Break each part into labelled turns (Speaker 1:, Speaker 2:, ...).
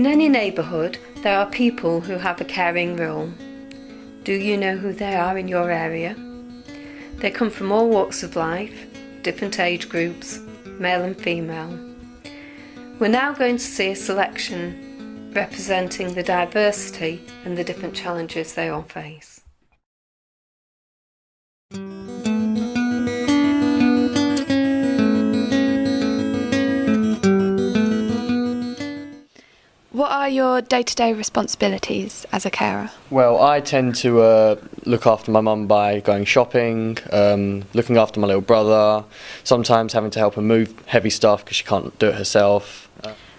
Speaker 1: In any neighbourhood, there are people who have a caring role. Do you know who they are in your area? They come from all walks of life, different age groups, male and female. We're now going to see a selection representing the diversity and the different challenges they all face.
Speaker 2: What are your day-to-day responsibilities as a carer?
Speaker 3: Well, I tend to look after my mum by going shopping, looking after my little brother, sometimes having to help her move heavy stuff because she can't do it herself.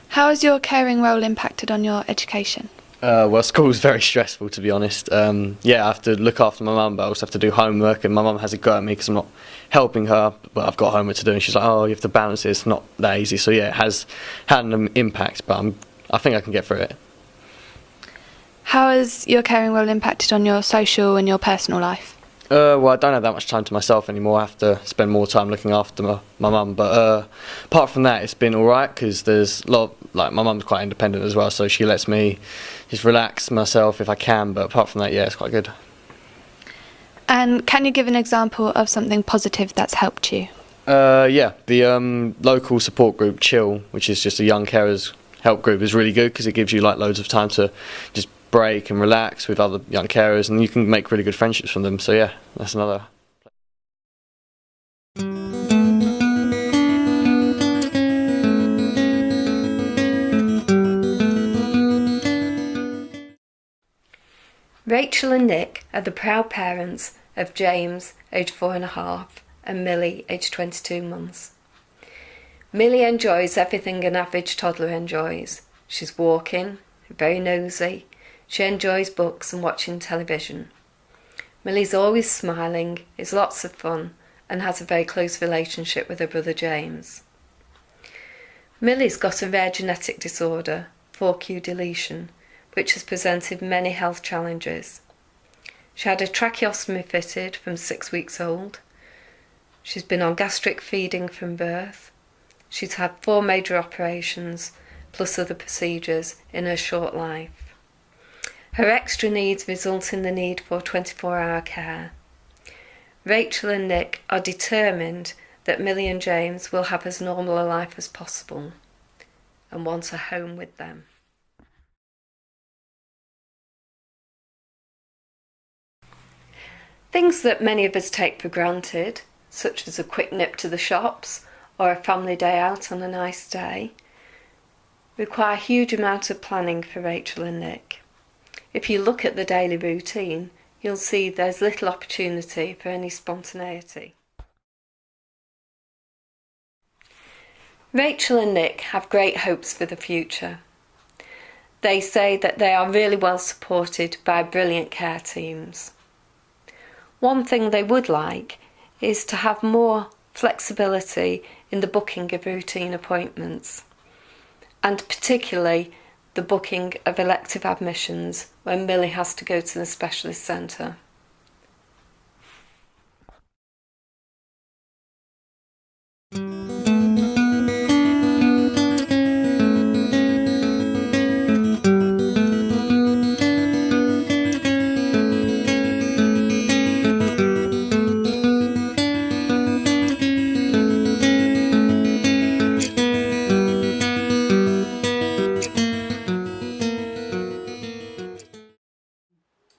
Speaker 2: How has your caring role impacted on your education?
Speaker 3: Well, school's very stressful, to be honest. I have to look after my mum, but I also have to do homework, and my mum has a go at me because I'm not helping her, but I've got homework to do, and she's like, oh, you have to balance it, it's not that easy. So yeah, it has had an impact, but I think I can get through it.
Speaker 2: How has your caring role impacted on your social and your personal life?
Speaker 3: Well, I don't have that much time to myself anymore. I have to spend more time looking after my mum. But apart from that, it's been all right because there's a lot. My mum's quite independent as well, so she lets me just relax myself if I can. But apart from that, yeah, it's quite good.
Speaker 2: And can you give an example of something positive that's helped you?
Speaker 3: The local support group Chill, which is just a young carers help group, is really good because it gives you loads of time to just break and relax with other young carers, and you can make really good friendships from them. So yeah, that's another.
Speaker 1: Rachel and Nick are the proud parents of James, aged 4.5, and Millie, aged 22 months. Millie enjoys everything an average toddler enjoys. She's walking, very nosy. She enjoys books and watching television. Millie's always smiling, is lots of fun, and has a very close relationship with her brother James. Millie's got a rare genetic disorder, 4q deletion, which has presented many health challenges. She had a tracheostomy fitted from 6 weeks old. She's been on gastric feeding from birth. She's had 4 major operations, plus other procedures, in her short life. Her extra needs result in the need for 24-hour care. Rachel and Nick are determined that Millie and James will have as normal a life as possible and want a home with them. Things that many of us take for granted, such as a quick nip to the shops or a family day out on a nice day, require a huge amount of planning for Rachel and Nick. If you look at the daily routine, you'll see there's little opportunity for any spontaneity. Rachel and Nick have great hopes for the future. They say that they are really well supported by brilliant care teams. One thing they would like is to have more flexibility in the booking of routine appointments, and particularly the booking of elective admissions when Millie has to go to the specialist centre.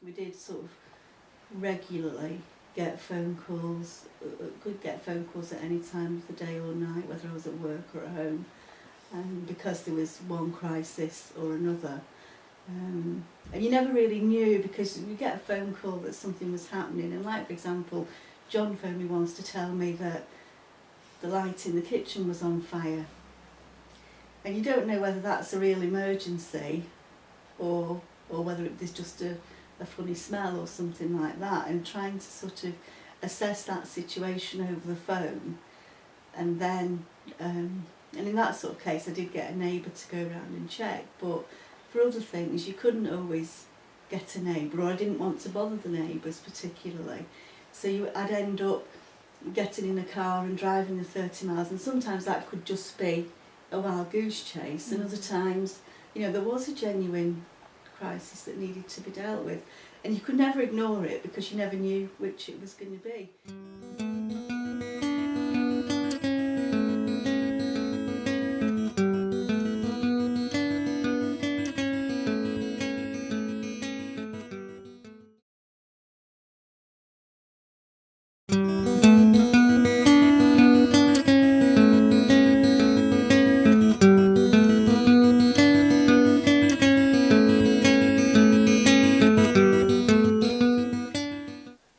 Speaker 4: We did sort of regularly get phone calls, could get phone calls at any time of the day or night, whether I was at work or at home, because there was one crisis or another. And you never really knew, because you get a phone call that something was happening, and like, for example, John phoned me once to tell me that the light in the kitchen was on fire. And you don't know whether that's a real emergency or whether there's just a funny smell or something like that, and trying to sort of assess that situation over the phone. And then and in that sort of case I did get a neighbour to go around and check, but for other things you couldn't always get a neighbour, or I didn't want to bother the neighbours particularly, so I'd end up getting in a car and driving the 30 miles, and sometimes that could just be a wild goose chase, and other times You know, there was a genuine crisis that needed to be dealt with, and you could never ignore it because you never knew which it was going to be.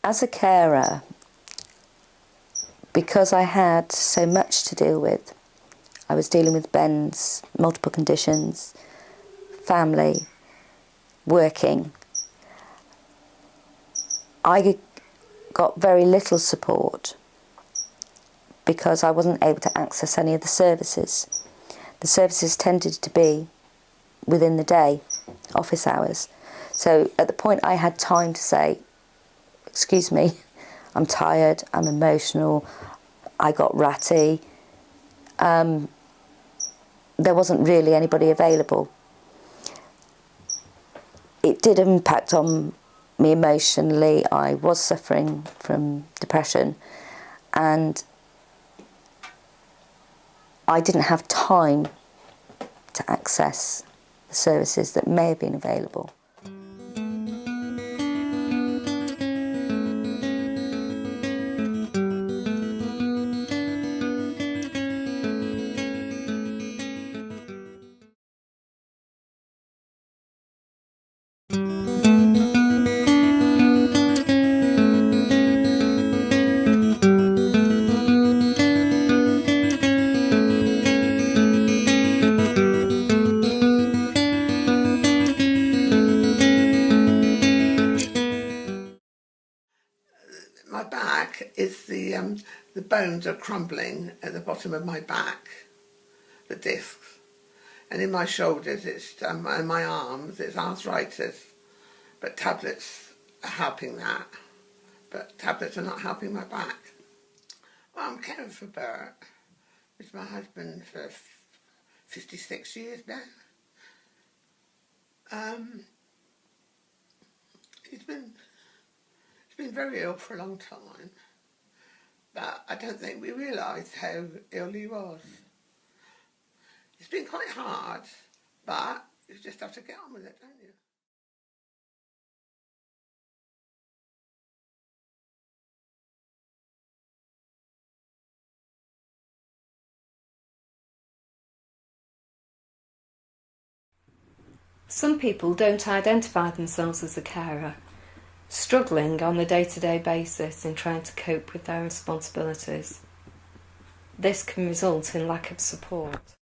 Speaker 5: As a carer, because I had so much to deal with, I was dealing with Ben's multiple conditions, family, working. I got very little support because I wasn't able to access any of the services. The services tended to be within the day, office hours. So at the point I had time to say, excuse me, I'm tired, I'm emotional, I got ratty. There wasn't really anybody available. It did impact on me emotionally. I was suffering from depression, and I didn't have time to access the services that may have been available.
Speaker 6: My back is the bones are crumbling at the bottom of my back, the discs, and in my shoulders it's and my arms it's arthritis, but tablets are helping that, but tablets are not helping my back. Well, I'm caring for Bert, who's my husband for 56 years now. He's been very ill for a long time, but I don't think we realised how ill he was. It's been quite hard, but you just have to get on with it, don't you?
Speaker 1: Some people don't identify themselves as a carer, struggling on a day-to-day basis in trying to cope with their responsibilities. This can result in lack of support.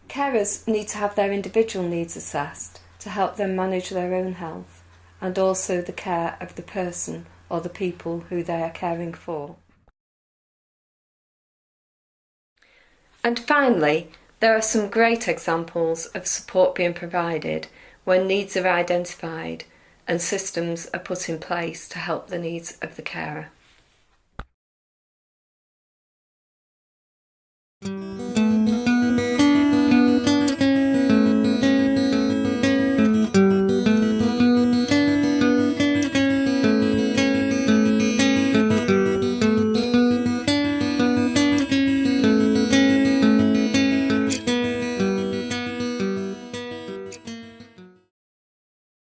Speaker 1: Carers need to have their individual needs assessed to help them manage their own health and also the care of the person or the people who they are caring for. And finally, there are some great examples of support being provided when needs are identified and systems are put in place to help the needs of the carer.